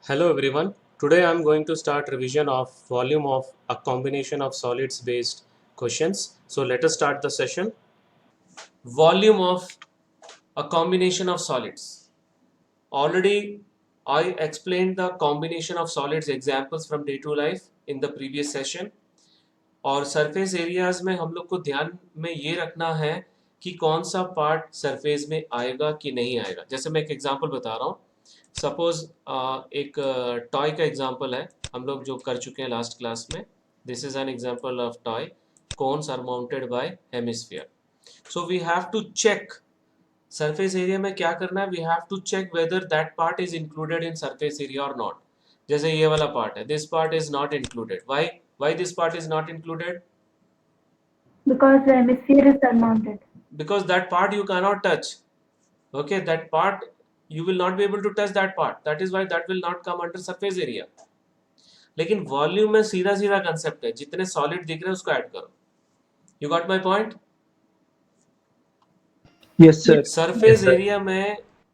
Hello everyone. Today I am going to start revision of volume of a combination of solids based questions. So let us start the session. Volume of a combination of solids. Already I explained the combination of solids examples from day to life in the previous session. और surface areas में हम लोग को ध्यान में ये रखना है कि कौन सा पार्ट सरफेस में आएगा कि नहीं आएगा. जैसे मैं एक एग्जांपल बता रहा हूँ. सपोज एक टॉय का एग्जांपल है हम लोग जो कर चुके हैं लास्ट क्लास में. This is an example of toy. Cones are mounted by hemisphere. So we have to check surface area में क्या करना है. We have to check whether that part is included in surface area और not. जैसे ये वाला part है. This part is not included. Why this part is not included? Because the hemisphere is surmounted. Because that part you cannot touch. Okay, that part you will not be able to touch that part. That is why that will not come under surface area. लेकिन volume में सीधा सीधा concept है. जितने solid दिख रहे हैं उसको ऐड करो. You got my point? Yes sir. Surface area में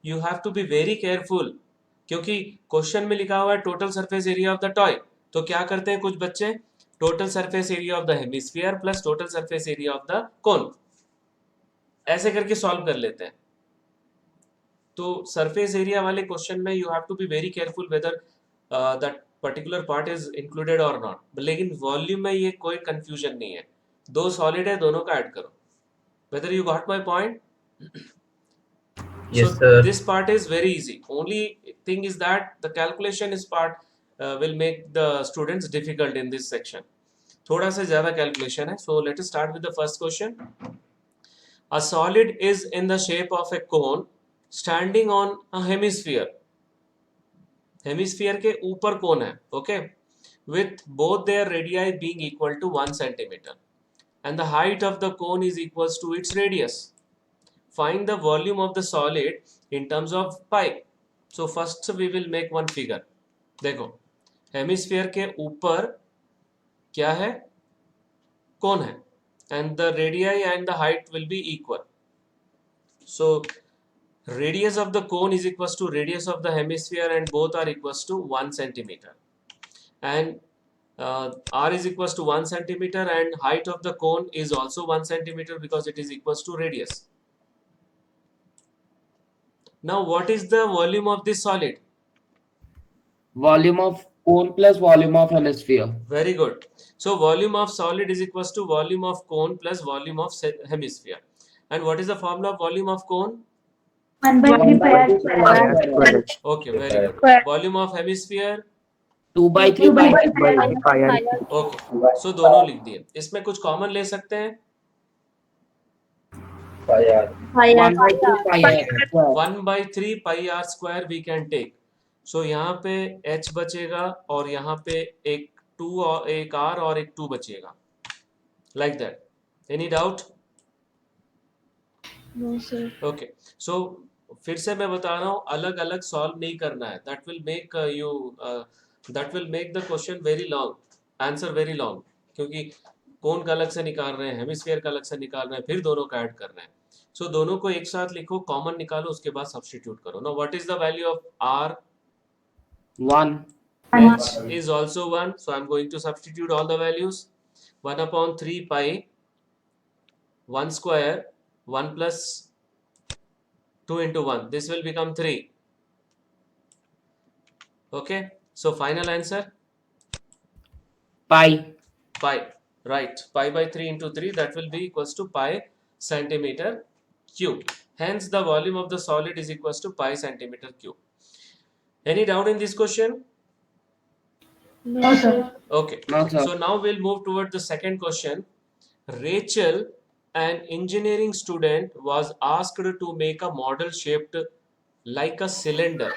you have to be very careful, क्योंकि क्वेश्चन में लिखा हुआ है total surface area of the toy. तो क्या करते हैं कुछ बच्चे, total surface area of the hemisphere plus total surface area of the cone, ऐसे करके सॉल्व कर लेते हैं. तो सरफेस एरिया वाले क्वेश्चन में you have to be very careful whether that particular part is included और नॉट. लेकिन वॉल्यूम में ये कोई कंफ्यूजन नहीं है. दो सॉलिड है, दोनों का ऐड करो. Whether you got my point? Yes, so sir. this part is very easy. Only thing is that the calculation is part will make the students difficult in this section. थोड़ा सा ज़्यादा calculation है. So let us start with the first question. A solid is in the shape of a cone standing on a hemisphere. Hemisphere के ऊपर cone है. Okay, with both their radii being equal to 1 centimeter, and the height of the cone is equals to its radius. Find the volume of the solid in terms of pi. So first we will make one figure. देखो, hemisphere के ऊपर क्या है? कौन है? And the radii and the height will be equal. So radius of the cone is equals to radius of the hemisphere, and both are equals to 1 centimeter. And r is equals to 1 centimeter, and height of the cone is also 1 centimeter because it is equals to radius. Now what is the volume of this solid? Volume of cone plus volume of hemisphere. Very good. So volume of solid is equals to volume of cone plus volume of hemisphere. And what is the formula of volume of cone? 1 by 3 pi r square. Okay, very good. Volume of hemisphere? 2 by 3 pi r. Okay. So दोनों लिख दिए. इसमें कुछ common ले सकते हैं. 1 by 3 pi r. 1 by 3 pi r square we can take. So यहाँ पे h बचेगा और यहाँ पे एक 2 और एक r और एक 2 बचेगा. Like that. Any doubt? No sir. Okay. So फिर से मैं बता रहा हूँ, अलग अलग सॉल्व नहीं करना है. That will make the question very long, answer very long. क्योंकि कौन का अलग से निकाल रहे हैं, हेमिस्फीयर का अलग से निकाल रहे हैं, फिर दोनों का ऐड कर रहे हैं. सो दोनों को एक साथ लिखो, कॉमन निकालो, उसके बाद सब्स्टिट्यूट करो. Now what is the value of r? 1. h is also 1. So I'm going to substitute all the values. 1 upon 3 pi 1 square 1 plus 2 into 1. This will become 3. Okay. So final answer? Pi. Pi. Right. Pi by 3 into 3, that will be equals to pi centimeter cube. Hence the volume of the solid is equals to pi centimeter cube. Any doubt in this question? No sir. Okay. No, sir. So now we'll move toward the second question. Rachel, an engineering student, was asked to make a model shaped like a cylinder.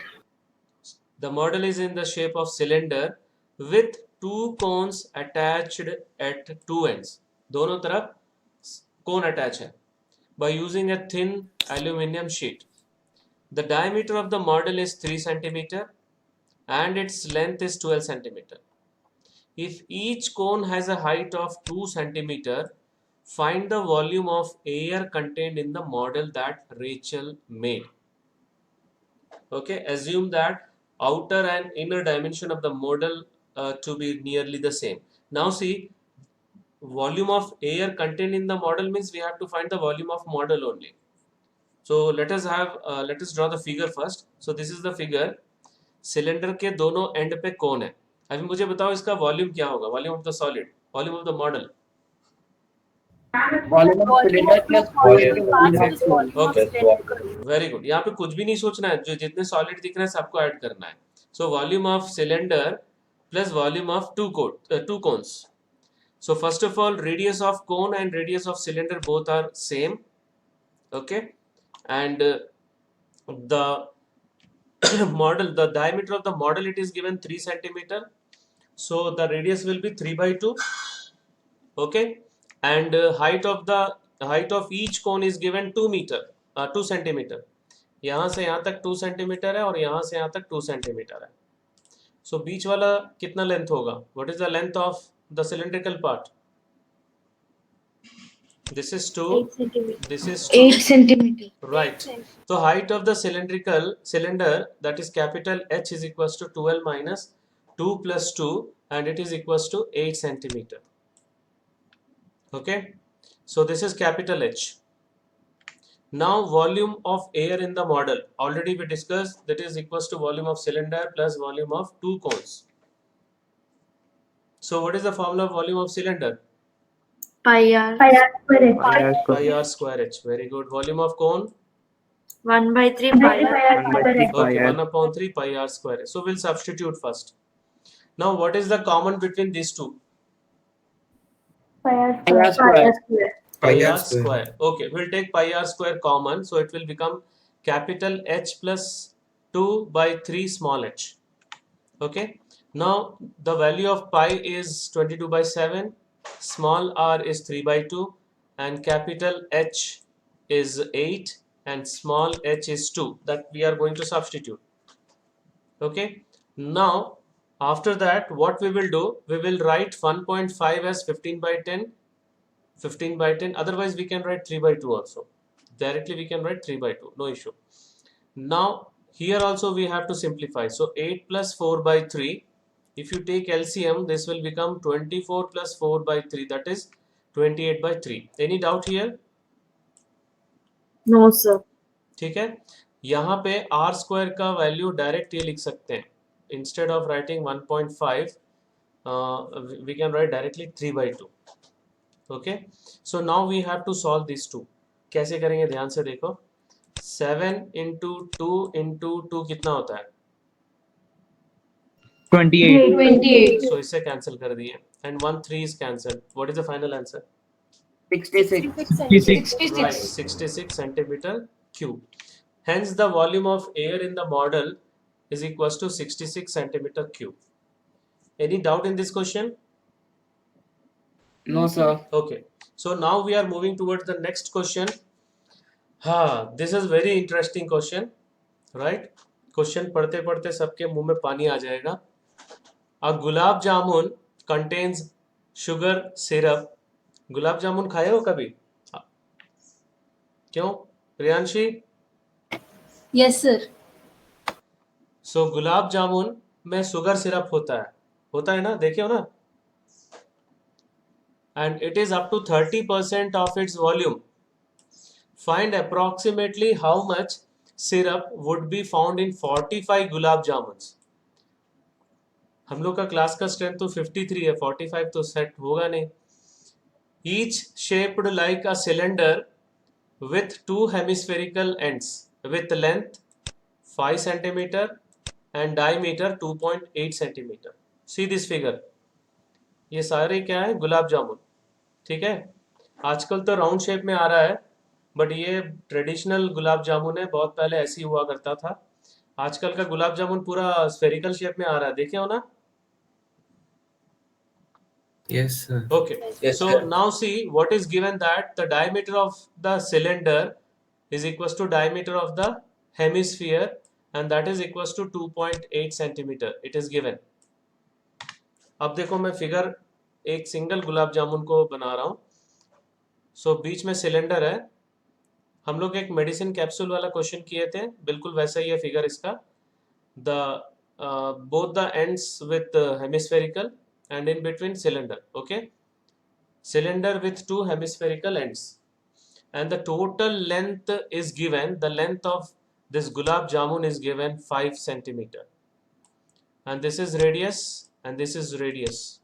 The model is in the shape of cylinder with two cones attached at two ends. दोनों तरफ cone attach है. By using a thin aluminum sheet. The diameter of the model is 3 centimeter and its length is 12 centimeter. If each cone has a height of 2 centimeter, find the volume of air contained in the model that Rachel made. Okay, assume that outer and inner dimension of the model to be nearly the same. Now see, volume of air contained in the model means we have to find the volume of model only. So let us draw the figure first. So this is the figure. Cylinder के दोनों and पे कौन है? अभी मुझे बताओ इसका volume क्या होगा, volume of the solid, volume of the model. Volume of cylinder plus volume of cone. Okay, very good. यहाँ पे कुछ भी नहीं सोचना है, जो जितने सॉलिड दिख रहे हैं सबको ऐड करना है. So volume of cylinder plus volume of to cons. So first of all, radius of cone and radius of cylinder both are same. Okay, and the model, the diameter of the model, it is given 3 centimeter. So the radius will be 3 by 2. Okay, and height of each cone is given 2 meter, 2 centimeter. यहाँ से यहाँ तक 2 centimetre है और यहाँ से यहाँ तक 2 सेंटीमीटर है. सो बीच वाला कितना लेंथ होगा? What is the length of the cylindrical part? This is 2. 8 centimeter. This is 2. 8 centimeter. Right. So height of the cylindrical cylinder, that is capital H, is equals to 12 minus 2 plus 2, and it is equals to 8 centimeter. Okay. So this is capital H. Now volume of air in the model, already we discussed, that is equals to volume of cylinder plus volume of 2 cones. So what is the formula of volume of cylinder? Pi r. Pi r square H. Pi r square H. Very good. Volume of cone? 1 by 3 pi r. Pi r square H. Okay, 1 upon 3 pi r square. So we'll substitute first. Now what is the common between these two? Pi r Pi r square. square. Pi r square. Okay, we'll take pi r square common. So it will become capital H plus 2 by 3 small h. Okay. Now the value of pi is 22 by 7. Small r is 3 by 2. And capital H is 8. And small h is 2. That we are going to substitute. Okay. Now after that, what we will do, we will write 1.5 as 15 by 10. 15 by 10. Otherwise we can write 3 by 2 also. Directly we can write 3 by 2. No issue. Now here also we have to simplify. So 8 plus 4 by 3. If you take LCM, this will become 24 plus 4 by 3. That is 28 by 3. Any doubt here? No sir. ठीक है. यहाँ पे r square का value direct ये लिख सकते हैं. Instead of writing 1.5, we can write directly 3 by 2. Okay. So now we have to solve these two. कैसे करेंगे ध्यान से देखो. 7 into 2 into 2 कितना होता है? 28. 28. So इससे कैंसिल कर दिए. And 1 3 is cancelled. What is the final answer? 66. 66. 66. Right, 66 centimeter cube. Hence the volume of air in the model is equals to 66 centimeter cube. Any doubt in this question? No sir. Okay. So now we are moving towards the next question. This is very interesting question, right? Question पढ़ते पढ़ते सबके मुंह में पानी आ जाएगा. A gulab jamun contains sugar syrup. Gulab jamun खाए हो कभी? क्यों प्रियांशी? Yes sir. सो गुलाब जामुन में शुगर सिरप होता है ना, देखे हो ना? And it is up to 30% of its volume. Find approximately how much syrup would be found in 45 gulab jamuns. हम लोग का क्लास का स्ट्रेंथ तो 53 है, 45 तो सेट होगा नहीं. Each shaped like a cylinder with 2 hemispherical ends with length 5 centimeter and diameter 2.8 centimeter. See this figure. ये सारे क्या है? गुलाब जामुन. ठीक है. आजकल तो राउंड शेप में आ रहा है, बट ये ट्रेडिशनल गुलाब जामुन है. बहुत पहले ऐसे ही हुआ करता था. आजकल का गुलाब जामुन पूरा स्फेरिकल शेप में आ रहा है. देखे हो ना? Yes, sir. Okay. Yes, So sir. now see what is given, that the diameter of the cylinder is equals to diameter of the hemisphere, and that is equals to 2.8 centimeter. It is given. अब देखो मैं figure एक single gulab jamun को बना रहा हूँ. सो बीच में cylinder है. हम लोग एक मेडिसिन कैप्सूल वाला क्वेश्चन किए थे, बिल्कुल वैसा ही है फिगर इसका. The both the ends with hemispherical and in between cylinder. Okay, cylinder with two hemispherical ends, and the total length is given, the length of this gulab jamun is given 5 centimeter, and this is radius and this is radius,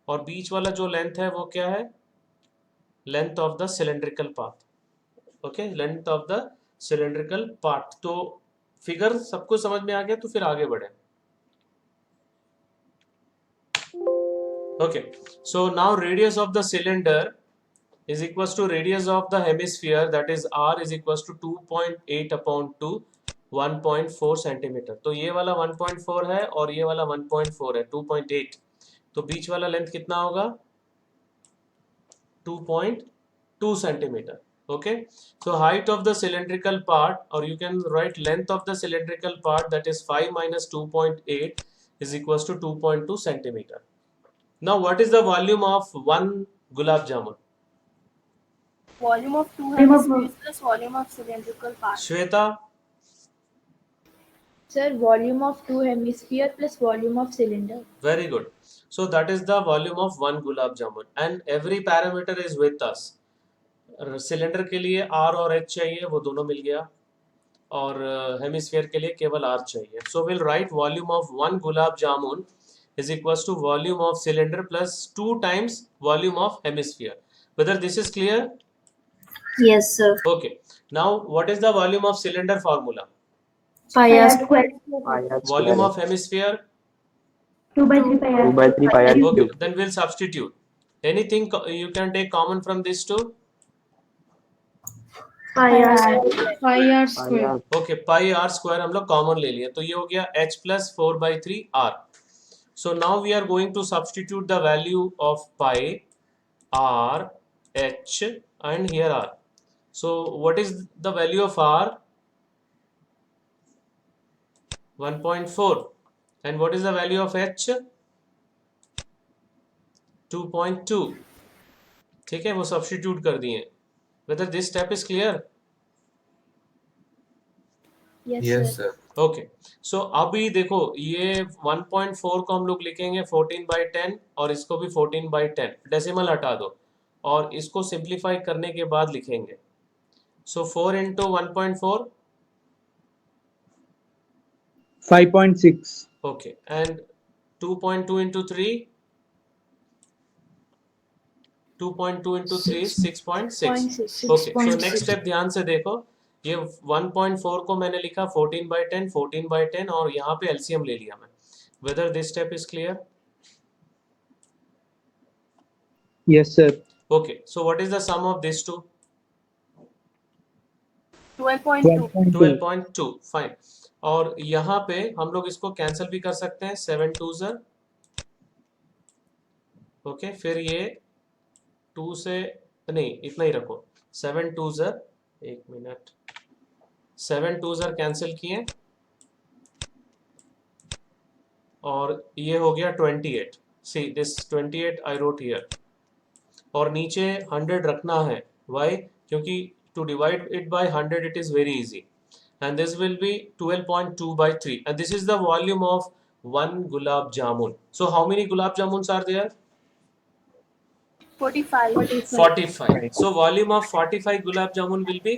और बीच वाला जो length है वो क्या है, length of the cylindrical part. Okay, length of the cylindrical part. तो figure सबको समझ में आ गया, तो फिर आगे बढ़े. Okay, so now radius of the cylinder is equals to radius of the hemisphere, that is r is equals to 2.8 upon 2, 1.4 centimeter. तो ये वाला 1.4 है और ये वाला 1.4 है, 2.8. तो बीच वाला लेंथ कितना होगा, 2.2 centimeter. Okay, so height of the cylindrical part, or you can write length of the cylindrical part, that is 5 minus 2.8 is equals to 2.2 centimeter. Now what is the volume of one gulab jamun? Volume of two Volume of- hemispheres plus volume of cylindrical part. Shweta, Sir, volume of two hemisphere plus volume of cylinder. very good. So that is the volume of one gulab jamun, and every parameter is with us. Cylinder के लिए R और H चाहिए, वो दोनों मिल गया, और hemisphere के लिए केवल R चाहिए. So we'll write volume of one gulab jamun is equals to volume of cylinder plus 2 times volume of hemisphere. Whether this is clear? Yes, sir. Okay. Now what is the volume of cylinder formula? Pi Pi r r square. square. Volume of hemisphere? 2 by 3 pi r. 2 by 3 pi r Okay, cube. then we'll substitute. Anything you can take common from these two? Pi r r. Pi r Pi square. r. Okay, pi r square हम लोग common ले लिए, तो ये हो गया h plus 4 by 3 r. So now we are going to substitute the value of pi, r, h, and here r. So what is the value of r? 1.4. And what is the value of h? 2.2. ठीक है, वो substitute कर दिए. Whether this step is clear? Yes, Yes, sir. sir. Okay, so अभी देखो ये 1.4 को हम लोग लिखेंगे 14/10 और इसको भी 14/10, डेसिमल हटा दो और इसको सिंप्लीफाई करने के बाद लिखेंगे. सो 4 into 1.4, 5.6. Okay, and 2.2 into 3, 2.2 into 3 is 6.6. Okay, so next step ध्यान से देखो, ये 1.4 को मैंने लिखा 14/10, 14/10 और यहाँ पे एलसीएम ले लिया मैं. Whether this step is clear? Yes, sir. Okay, so what is the sum of these two? 12.2. 12.2. Fine. और यहाँ पे हम लोग इसको कैंसिल भी कर सकते हैं, 7 2s. ओके, फिर ये 2 से नहीं, इतना ही रखो, 7 2s, एक मिनट, 7 2s कैंसिल किए और ये हो गया 28. See this 28 I wrote here, और नीचे 100 रखना है. वाई? क्योंकि to divide it by 100 it is very easy, and this will be 12.2 by 3, and this is the volume of one gulab jamun. So how many gulab jamuns are there? 45. 45. So volume of 45 gulab jamun will be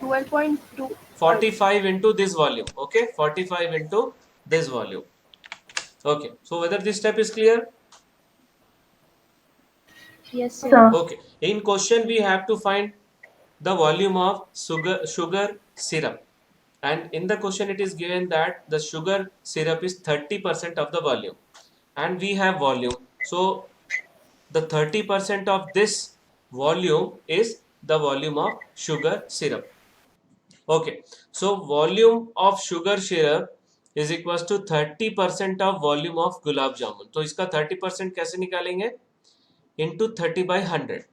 12.2. 45 into this volume. Okay, 45 into this volume. Okay, so whether this step is clear? Yes, sir. Sir. Okay, in question we have to find the volume of sugar syrup, and in the question it is given that the sugar syrup is 30% of the volume, and we have volume, so the 30% of this volume is the volume of sugar syrup. Okay, so volume of sugar syrup is equals to 30% of volume of gulab jamun. तो इसका 30% कैसे निकालेंगे? Into 30/100.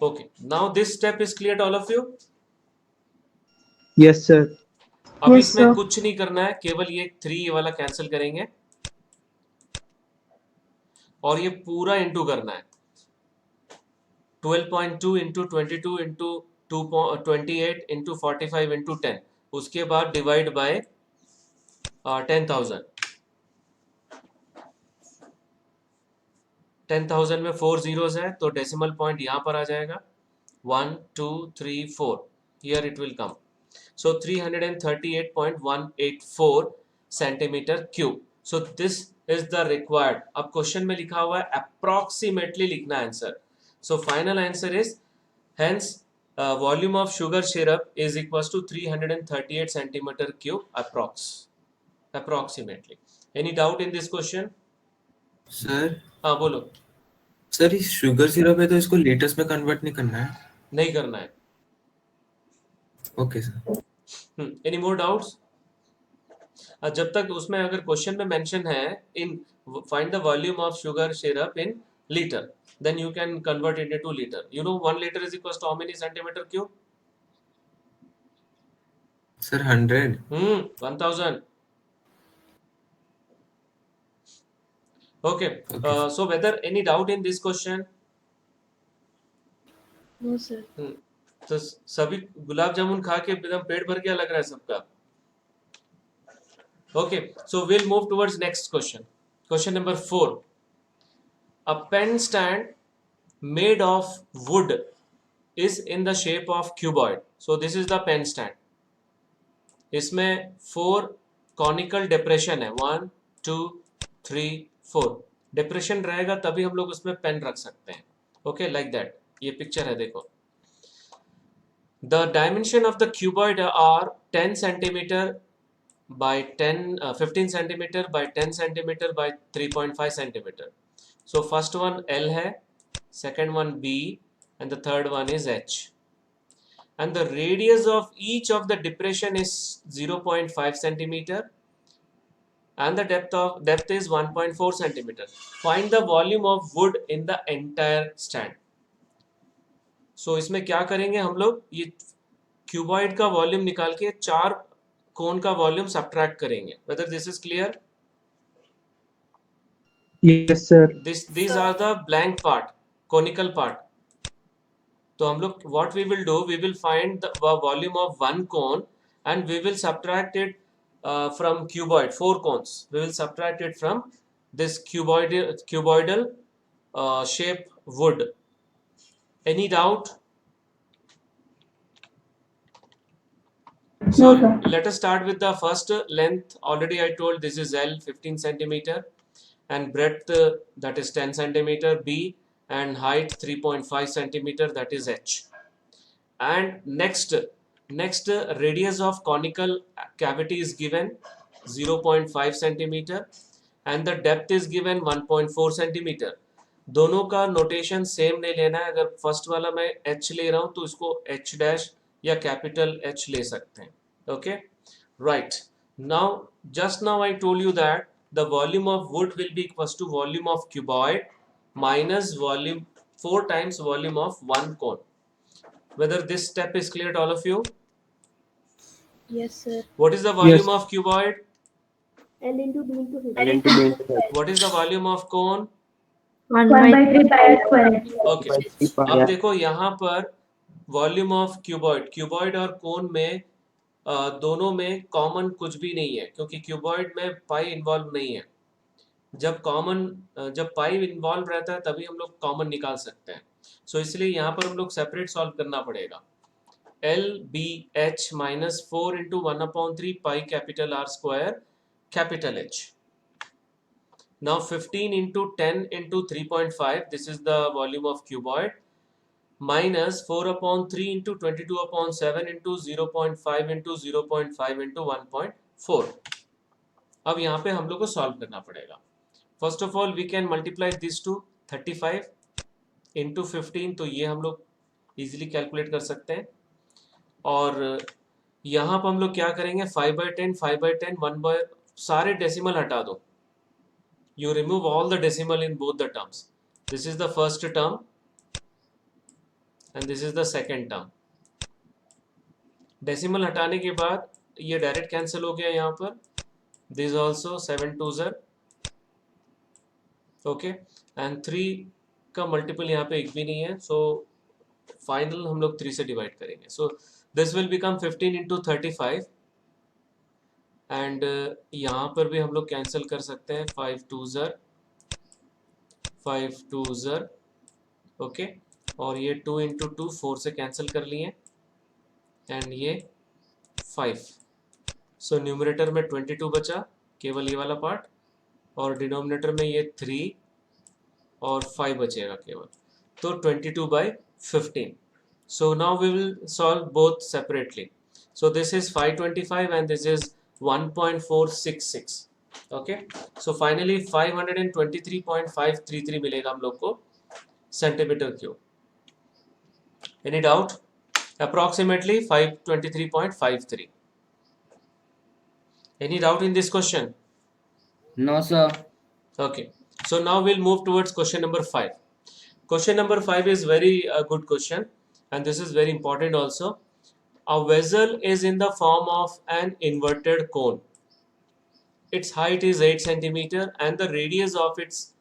Okay, now this step is clear to all of you? Yes, sir. अब Yes, इसमें sir. कुछ नहीं करना है, केवल ये 3 ये वाला कैंसिल करेंगे और ये पूरा इंटू करना है. 12.2 into 22 into 28 into 45 into 10, उसके बाद डिवाइड बाय 10,000 10,000 में 4 zeros है तो डेसिमल पॉइंट यहाँ पर आ जाएगा 1 2 3 4 here it will come so 338.184 centimeter cube so this is the required अब क्वेश्चन में लिखा हुआ है approximately लिखना answer so final answer is hence volume of sugar syrup is equals to 338 centimeter cube approximately any doubt in this question sir हाँ बोलो sir ये sugar syrup है तो इसको लीटर्स में कन्वर्ट नहीं करना है नहीं करना है okay sir any more doubts जब तक उसमें अगर क्वेश्चन में मेंशन है इन find the volume of sugar syrup in litre then you can convert it into liter you know 1 liter is equals to how many centimeter cube sir 100 1000 okay so whether any doubt in this question No, sir. तो सभी गुलाब जामुन खा के एकदम पेट भर गया लग रहा है सबका okay so we'll move towards next question number 4 a pen stand made of wood is in the shape of cuboid so this is the pen stand इसमें 4 conical depression है 1 2 3 4 depression रहेगा तभी हम लोग उसमें पेन रख सकते हैं okay like that ये पिक्चर है देखो the dimension of the cuboid are 10 centimeter by 15 centimeter by 10 centimeter by 3.5 centimeter so first one L है second one B and the third one is H and the radius of each of the depression is 0.5 centimeter and the depth is 1.4 centimeter find the volume of wood in the entire stand so इसमें क्या करेंगे हम लोग ये cuboid का volume निकाल के 4 कोन का वॉल्यूम सब्ट्रैक्ट करेंगे whether this is clear Yes, sir. these are the blank part conical part तो हम लोग what we will do we will find the volume of one cone and we will subtract it from cuboid 4 cones we will subtract it from this cuboidal shape wood any doubt so No, sir. let us start with the first length already I told this is L 15 centimeter and breadth that is 10 centimeter B and height 3.5 centimeter that is H and next radius of conical cavity is given 0.5 centimeter and the depth is given 1.4 centimeter दोनों का notation same नहीं लेना है अगर first वाला मैं H ले रहा हूं तो इसको H डैश या कैपिटल H ले सकते हैं okay right now just now I told you that the volume of wood will be equals to volume of cuboid minus volume 4 times volume of one cone whether this step is clear to all of you Yes, sir. what is the volume Yes. of cuboid L into B into H. L into B. what is the volume of cone 1 by 3 pi r square. okay अब देखो यहाँ पर volume of cuboid और कोन में दोनों में common कुछ भी नहीं है क्योंकि क्यूबॉइड में पाई इन्वॉल्व नहीं है जब पाई इन्वॉल्व रहता है तभी हम लोग कॉमन निकाल सकते हैं सो इसलिए यहाँ पर हम लोग सेपरेट सॉल्व करना पड़ेगा L B H minus 4 into 1/3 pi capital R square capital H now 15 into 10 into 3.5 this is the volume of cuboid minus 4/3 into 22/7 into 0.5 into 0.5 into 1.4 अब यहाँ पे हम लोग को सॉल्व करना पड़ेगा first of all we can multiply this two 35 into 15 तो ये हम लोग इजीली कैलकुलेट कर सकते हैं और यहाँ पर हम लोग क्या करेंगे 5/10 5/10 1 सारे डेसिमल हटा दो you remove all the decimal in both the terms this is the first term and this is the second term decimal हटाने के बाद ये डायरेक्ट कैंसिल हो गया यहाँ पर this also 7 2s okay and 3 का मल्टीपल यहाँ पे एक भी नहीं है सो फाइनल हम लोग 3 से डिवाइड करेंगे so this will become 15 into 35 and यहाँ पर भी हम लोग कैंसिल कर सकते हैं, 5 2 ज़र 5 2 ज़र, ओके, और ये 2 इंटू 2 4 से कैंसिल कर लिए, एंड ये 5। सो न्यूमरेटर में 22 बचा, केवल ये वाला पार्ट, और डिनोमिनेटर में ये 3 और 5 बचेगा केवल, तो 22/15. So now we will solve both separately. So this is 525 and this is 1.466. Okay. So finally 523.533 मिलेगा हम लोग को centimetre cube. Any doubt? Approximately 523.53. Any doubt in this question? No, sir. Okay. So now we'll move towards question number 5. Question number 5 is very good question, and this is very important also. A vessel is in the form of an inverted cone. Its height is 8 centimeter and the radius of its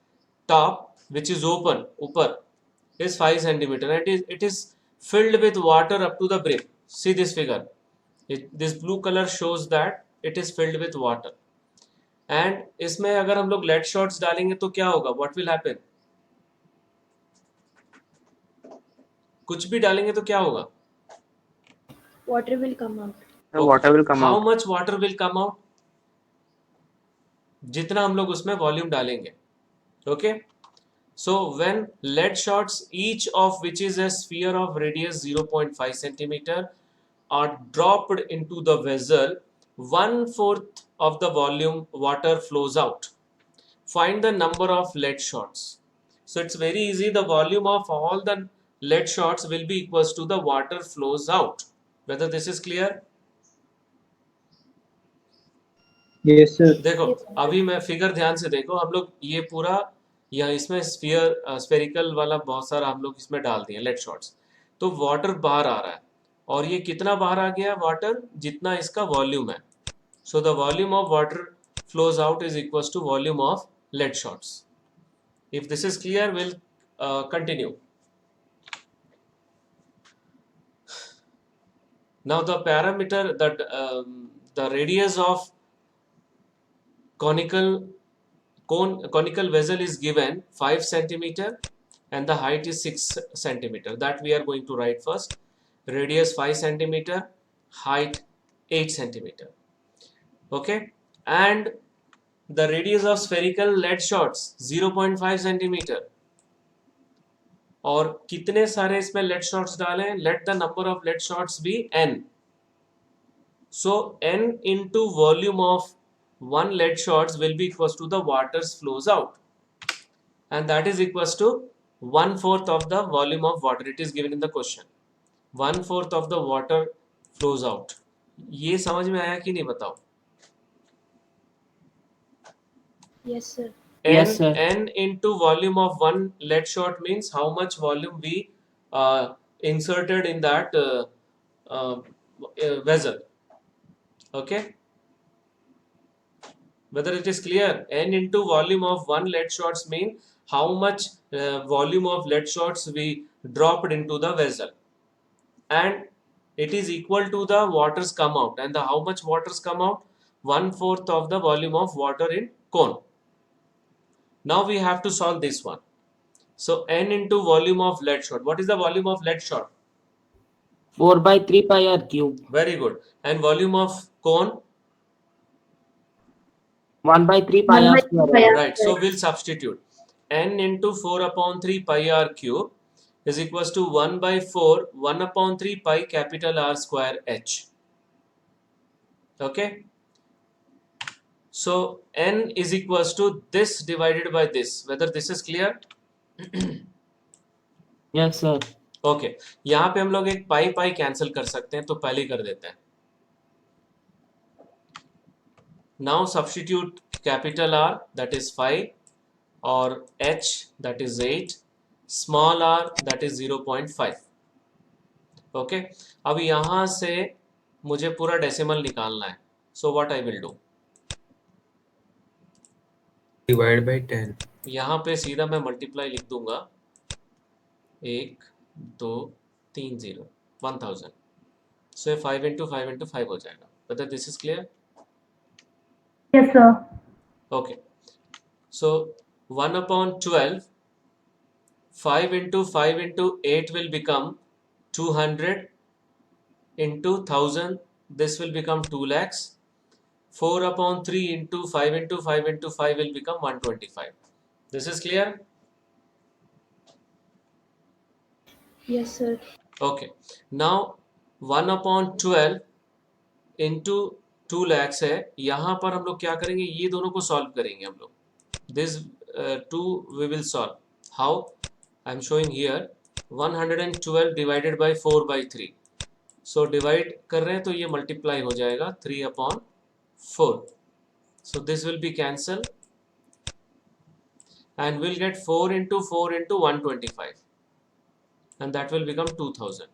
top, which is open, upper, is 5 centimeter, and it is filled with water up to the brim. See this figure. This blue color shows that it is filled with water. And इसमें अगर हम लोग lead shots डालेंगे तो क्या होगा? What will happen? कुछ भी डालेंगे तो क्या होगा? Water will come out. Okay. Water will come How out. much water will come out? जितना हम लोग उसमें वॉल्यूम डालेंगे. Okay. So when lead shots, each of which is a sphere of radius 0.5 centimeter, are dropped into the vessel, 1/4 of the volume water flows out. Find the number of lead shots. So it's very easy. The volume of all the lead shots will be equals to the water flows out. Whether this is clear? Yes, sir. देखो Yes, sir. अभी मैं figure ध्यान से देखो, हम लोग ये पूरा या इसमें स्फेरिकल वाला बहुत सारा हम लोग इसमें डाल दिए लेड शॉट्स, तो वाटर बाहर आ रहा है, और ये कितना बाहर आ गया वाटर? जितना इसका वॉल्यूम है. So the volume of water flows out is equals to volume of lead shots. If this is clear, will continue. Now the parameter that the radius of conical vessel is given 5 centimeter and the height is 6 centimeter. That we are going to write first. Radius 5 centimeter, height 8 centimeter. Okay, and the radius of spherical lead shots 0.5 centimeter. और कितने सारे इसमें lead shots डालें? Let the number of lead shots be n. So n into volume of one lead shots will be equals to the water's flows out, and that is equals to 1/4 of the volume of water. It is given in the question. 1/4 of the water flows out. ये समझ में आया कि नहीं बताओ? Yes, sir. Yes, sir. N into volume of one lead shot means how much volume we inserted in that vessel. Okay. Whether it is clear? N into volume of one lead shots mean how much volume of lead shots we dropped into the vessel, and it is equal to the waters come out. And how much waters come out? 1/4 of the volume of water in cone. Now we have to solve this one. So n into volume of lead shot. What is the volume of lead shot? 4/3 pi r cube. Very good. And volume of cone? 1/3 pi r square. Right. So we'll substitute. N into 4/3 pi r cube is equals to 1/4 1/3 pi capital R square h. Okay. So n is equals to this divided by this. Whether this is clear? Yes, sir. Okay. यहाँ पे हम लोग एक पाई pi cancel कर सकते हैं, तो पहले ही कर देते हैं. Now substitute capital R, that is 5, or h, that is 8, small r, that is 0.5. Okay. अब यहाँ से मुझे पूरा डेसिमल निकालना है. So what I will do? Divide by 10. यहाँ पे सीधा मैं मल्टीप्लाई लिख दूंगा, 1 2 3 0 1000. So 5 into 5 into 5 हो जाएगा. Whether this is clear? Yes, sir. Okay. So 1 upon 12, 5 into 5 into 8 will become 200 into 1000. This will become 2 lakhs. 4 upon 3 into 5 into 5 into 5 will become 125. This is clear? Yes, sir. Okay. Now 1 upon 12 into 2 lakhs है. यहाँ पर हम लोग क्या करेंगे, ये दोनों को सॉल्व करेंगे हम लोग. This two we will solve. How? I am showing here 112 divided by 4 by 3. So divide कर रहे हैं तो ये multiply हो जाएगा 3 upon 4. So this will be cancel and we'll get 4 into 4 into 125 and that will become 2000.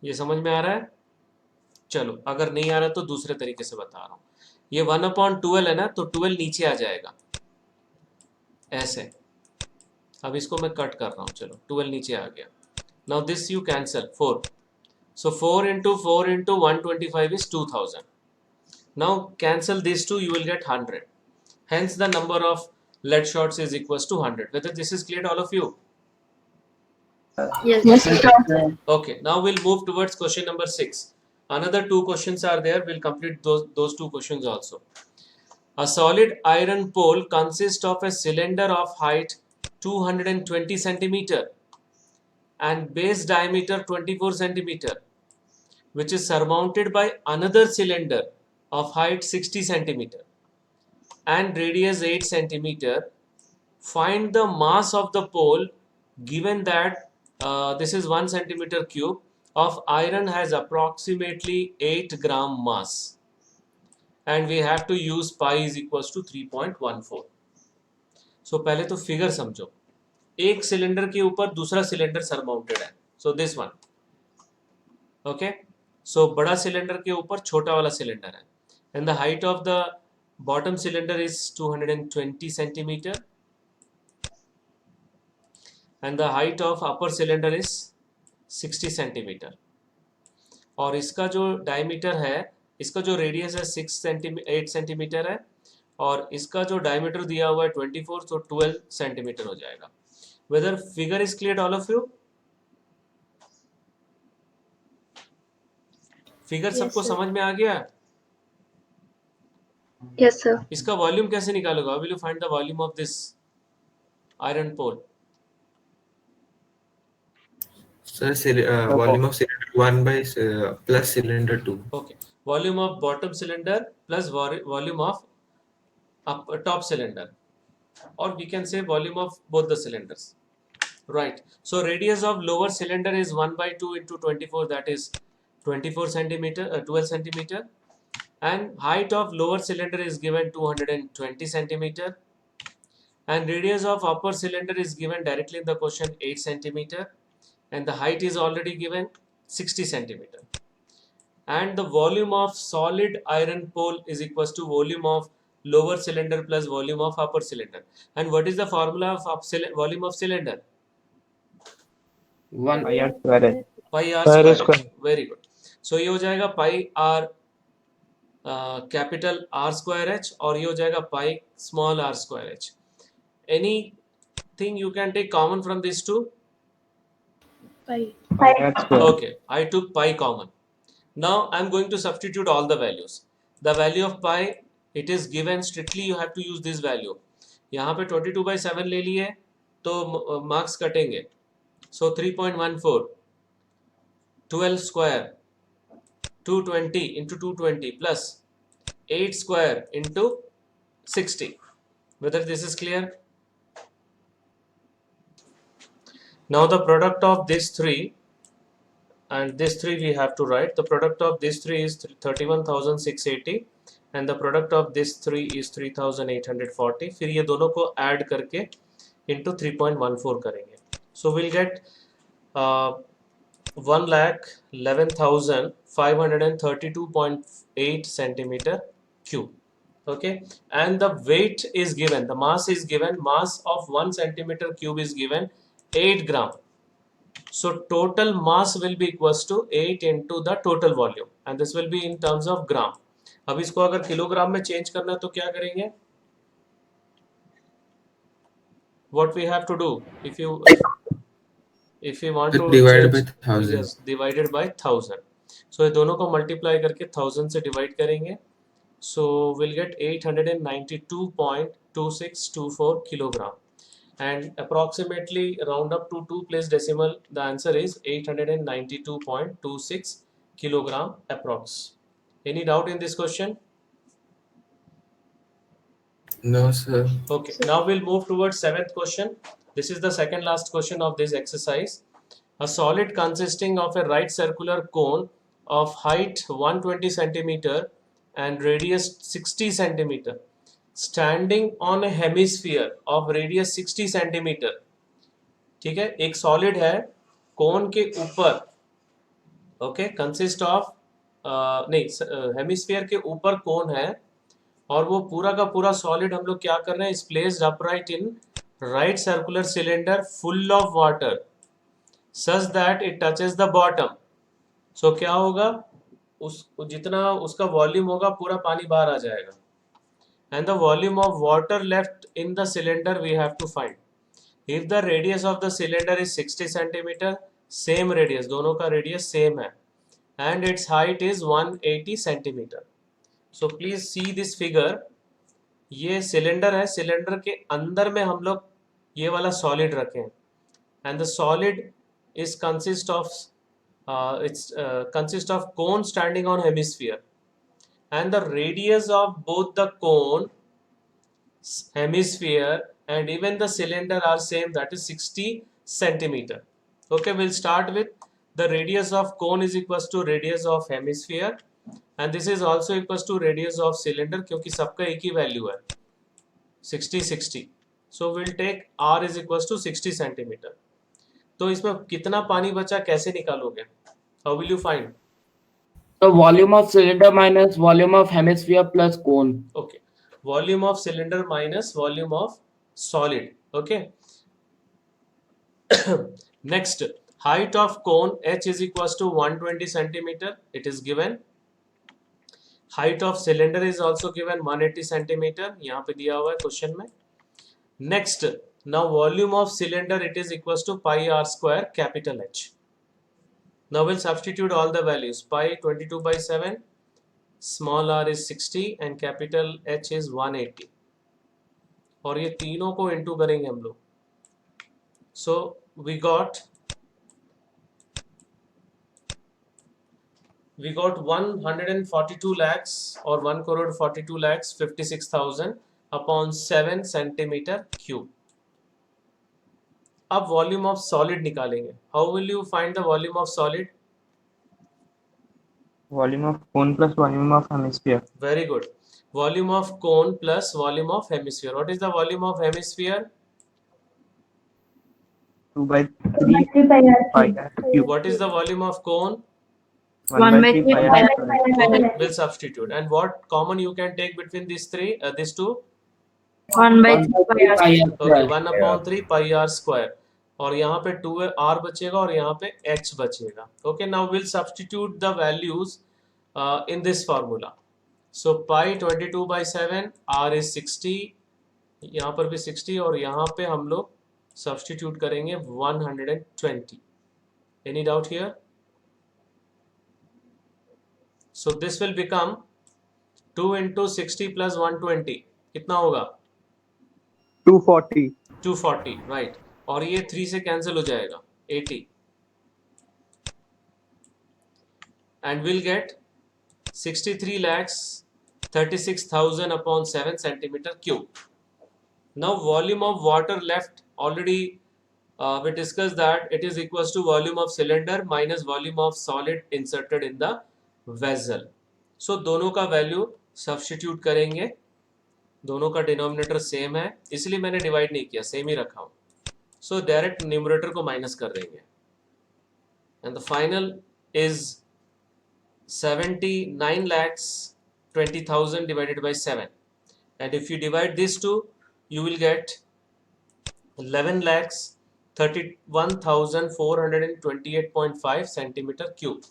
ये समझ में आ रहा है? चलो, अगर नहीं आ रहा तो दूसरे तरीके से बता रहा हूँ. ये 1 upon 12 है ना, तो 12 नीचे आ जाएगा ऐसे. अब इसको मैं कट कर रहा हूँ. चलो, 12 नीचे आ गया. Now this you cancel 4. So 4 into 4 into 125 is 2000. Now cancel these two, you will get 100. Hence the number of lead shots is equals to 100. Whether this is clear to all of you? Yes, sir. Okay, now we'll move towards question number 6. Another two questions are there. We'll complete those two questions also. A solid iron pole consists of a cylinder of height 220 centimeter and base diameter 24 centimeter, which is surmounted by another cylinder of height 60 centimeter and radius 8 centimeter. Find the mass of the pole given that this is 1 centimeter cube of iron has approximately 8 gram mass and we have to use pi is equals to 3.14. So पहले तो figure समझो. एक cylinder के ऊपर दूसरा cylinder surmounted है. So this one. Okay, सो बड़ा cylinder के ऊपर छोटा वाला सिलेंडर है and the height of the bottom cylinder is 220 centimetre and the height of upper cylinder is 60 centimetre. और इसका जो डायमीटर है, इसका जो रेडियस है 8 सेंटीमीटर है और इसका जो डायमीटर दिया हुआ है 24, तो 12 सेंटीमीटर हो जाएगा. Whether figure is clear to all of you? Figure Yes, सबको sir. समझ में आ गया? Yes, sir. इसका वॉल्यूम कैसे निकालोगे? How will you find the volume of this iron pole? Sir, volume of cylinder 1 by plus cylinder 2. Okay, volume of bottom cylinder plus volume of top cylinder, or we can say volume of both the cylinders. Right. So radius of lower cylinder is 1 by 2 into 24, that is 24 centimeter, 12 centimeter, and height of lower cylinder is given 220 centimeter, and radius of upper cylinder is given directly in the question 8 centimeter, and the height is already given 60 centimeter, and the volume of solid iron pole is equals to volume of lower cylinder plus volume of upper cylinder. And what is the formula of volume of cylinder? 1 pi r square h. Pi r Pi r square. square. Very good. So ये हो जाएगा pi r capital R square h और ये हो जाएगा pi small r square h. Anything you can take common from these two? Pi. Pi r square. Okay, I took pi common. Now I am going to substitute all the values. The value of pi, it is given strictly, you have to use this value. यहाँ पे 22/7 ले लिए तो marks कटेंगे. So 3.14, 12 square, 220 into 220 plus 8 square into 60. Whether this is clear? Now the product of these three, and these three we have to write. The product of these three is 31,680 and the product of this three is 3,840. फिर ये दोनों को add करके into 3.14 करेंगे. So we'll get 1,11,532.8 centimeter cube. Okay, and the weight is given, the mass is given, mass of 1 centimeter cube is given 8 gram. So total mass will be equals to 8 into the total volume, and this will be in terms of gram. अब इसको अगर kilogram में change करना है तो क्या करेंगे? What we have to do if you want to Divided by change, 1000. yes, divided by 1000. So ये दोनों को मल्टीप्लाई करके 1000 से डिवाइड करेंगे. So we'll get 892.2624 kilogram. And approximately round up to 2 place decimal, the answer is 892.26 kilogram approx. Any doubt in this question? No, sir. Okay, now we'll move towards seventh question. This is the second last question of this exercise. A solid consisting of a right circular cone of height 120 centimeter and radius 60 centimeter standing on a hemisphere of radius 60 centimeter. ठीक है, एक solid है कोन के ऊपर, okay, consist of नहीं, hemisphere के ऊपर कोन है और वो पूरा का पूरा सॉलिड हम लोग क्या कर रहे हैं, is placed upright in right circular cylinder full of water such that it touches the bottom. So क्या होगा, उस जितना उसका वॉल्यूम होगा पूरा पानी बाहर आ जाएगा. And the volume of water left in the cylinder we have to find. If the radius of the cylinder is 60 centimetre, same radius, दोनों का रेडियस सेम है, and its height is 180 centimetre. So please see this figure. ये cylinder है, cylinder के अंदर में हम लोग ये वाला सॉलिड रखें and the solid is consist of cone standing on hemisphere, and the radius of both the cone, hemisphere and even the cylinder are same, that is 60 centimeter. Okay, we'll start with the radius of cone is equals to radius of hemisphere, and this is also equals to radius of cylinder क्योंकि सबका एक ही value है 60. So we'll take r is equals to 60 centimeter. तो इसमें कितना पानी बचा कैसे निकालोगे? How will you find? The volume of cylinder minus volume of hemisphere plus cone. Okay, volume of cylinder minus volume of solid. Okay. Next, height of cone h is equals to 120 centimeter. It is given. Height of cylinder is also given 180 centimeter. यहाँ पे दिया हुआ है question में. Next, now volume of cylinder, it is equals to pi r square capital H. Now we'll substitute all the values. Pi 22/7, small r is 60 and capital H is 180. और ये तीनों को इंटू करेंगे हम लोग. So we got 142 lakhs or 1 crore 42 lakhs 56,000 upon 7 centimeter cube. अब volume of solid निकालेंगे. How will you find the volume of solid? Volume of cone plus volume of hemisphere. Very good. Volume of cone plus volume of hemisphere. What is the volume of hemisphere? 2/3 3 by pi r r cube. What is the volume of cone? 1/3 pi r square. We'll substitute. And what common you can take between these two? 1/3 pi r. Okay, 1/3 pi r square. और यहाँ पे 2r बचेगा और यहाँ पे h बचेगा. Okay, now we'll substitute the values in this formula. So pi 22/7, r is 60, यहाँ पर भी 60 और यहाँ पे हम लोग substitute करेंगे 120. Any doubt here? So this will become 2 into 60 plus 120. कितना होगा? 240. 240, right. और ये 3 से कैंसिल हो जाएगा 80. And we'll get 63 lakhs 36,000 upon 7 centimeter cube. Now volume of water left, already we discussed that it is equals to volume of cylinder minus volume of solid inserted in the vessel. So दोनों का value substitute करेंगे. दोनों का denominator same है इसलिए मैंने divide नहीं किया, सेम ही रखा हूं. सो डायरेक्ट न्यूमरेटर को माइनस कर देंगे and the final is 79 lakhs 20,000 divided by 7, and if you divide these two you will get 11 lakhs 31,428.5 centimeter cube.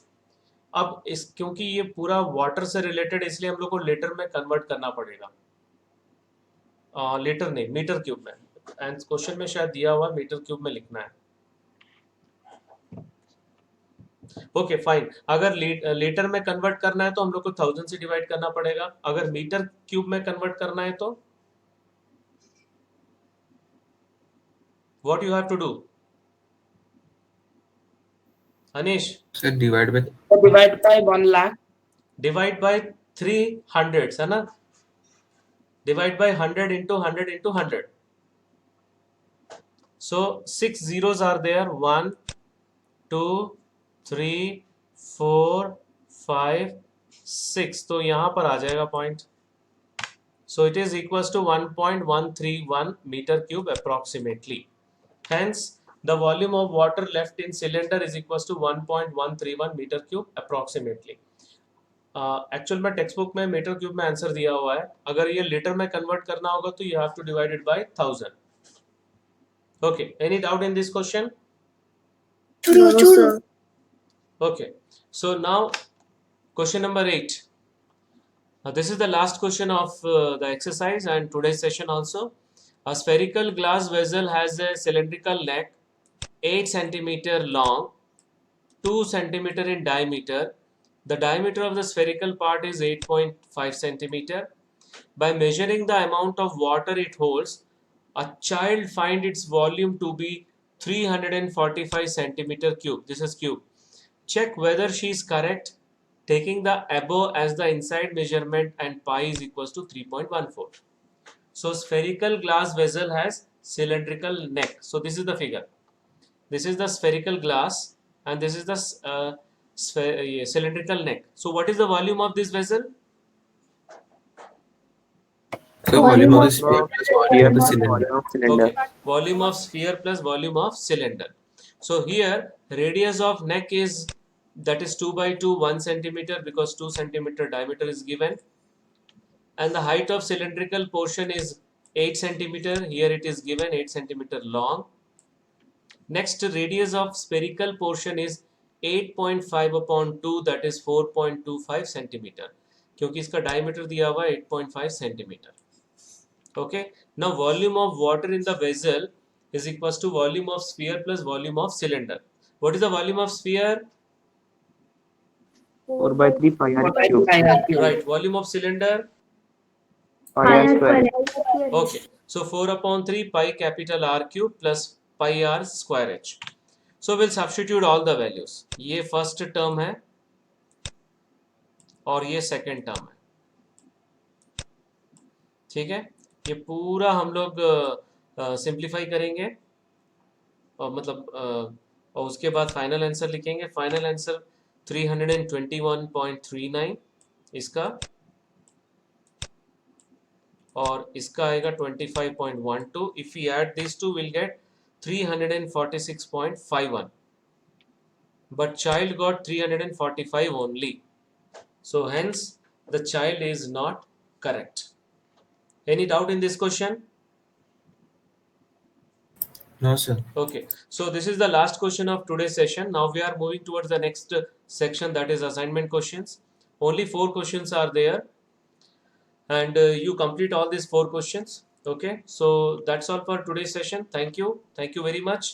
अब इस क्योंकि ये पूरा वाटर से रिलेटेड इसलिए हम लोग को लीटर में कन्वर्ट करना पड़ेगा, लीटर नहीं मीटर क्यूब में, एंड क्वेश्चन में शायद दिया हुआ मीटर क्यूब में लिखना है। ओके फाइन, अगर लीटर में कन्वर्ट करना है तो हम लोग को 1000 से डिवाइड करना पड़ेगा, अगर मीटर क्यूब में कन्वर्ट करना है तो what you have to do? Anish, sir divide by Divide by 1 lakh. Divide by 300 है ना, divide by 100 into 100 into 100, so 6 zeros are there, 1 2 3 4 5 6, तो यहाँ पर आ जाएगा point, so it is equals to 1.131 meter cube approximately, hence the volume of water left in cylinder is equals to 1.131 meter cube approximately. Actual में text book में metre cube में answer दिया हुआ है, अगर ये लीटर में कन्वर्ट करना होगा तो you have to divide it by 1000. Okay, any doubt in this question? True, true. Okay, so now question number 8. This is the last question of the exercise and today's session also. A spherical glass vessel has a cylindrical neck 8 centimeter long, 2 centimeter in diameter. The diameter of the spherical part is 8.5 centimeter. By measuring the amount of water it holds, a child find its volume to be 345 centimeter cube. This is cube. Check whether she is correct, taking the above as the inside measurement and pi is equals to 3.14. So spherical glass vessel has cylindrical neck. So this is the figure. This is the spherical glass and this is the cylindrical neck. So what is the volume of this vessel? the volume of the sphere plus volume of the cylinder. Okay, volume of sphere plus volume of cylinder. So here radius of neck is, that is 2 by 2 1 centimeter, because 2 centimeter diameter is given, and the height of cylindrical portion is 8 centimeter. Here it is given 8 centimeter long. Next, radius of spherical portion is 8.5 upon 2, that is 4.25 centimeter, क्योंकि इसका diameter दिया हुआ है 8.5 centimeter. Okay, now volume of water in the vessel is equals to volume of sphere plus volume of cylinder. What is the volume of sphere? 4 by 3 pi r cube. Right. Volume of cylinder? Pi r square. Okay. So 4 upon 3 pi capital R cube plus pi R square h. So we'll substitute all the values. ये first term है और ये second term है. ठीक है, ये पूरा हम लोग सिंप्लीफाई करेंगे और मतलब और उसके बाद फाइनल आंसर लिखेंगे. फाइनल आंसर 321.39 इसका, और इसका आएगा 25.12. If we add this two will get 346.51, but child got 345 only, so hence the child is not correct. Any doubt in this question? No, sir. Okay, so this is the last question of today's session. Now we are moving towards the next section, that is assignment questions. Only 4 questions are there, and you complete all these 4 questions. Okay, so that's all for today's session. Thank you very much.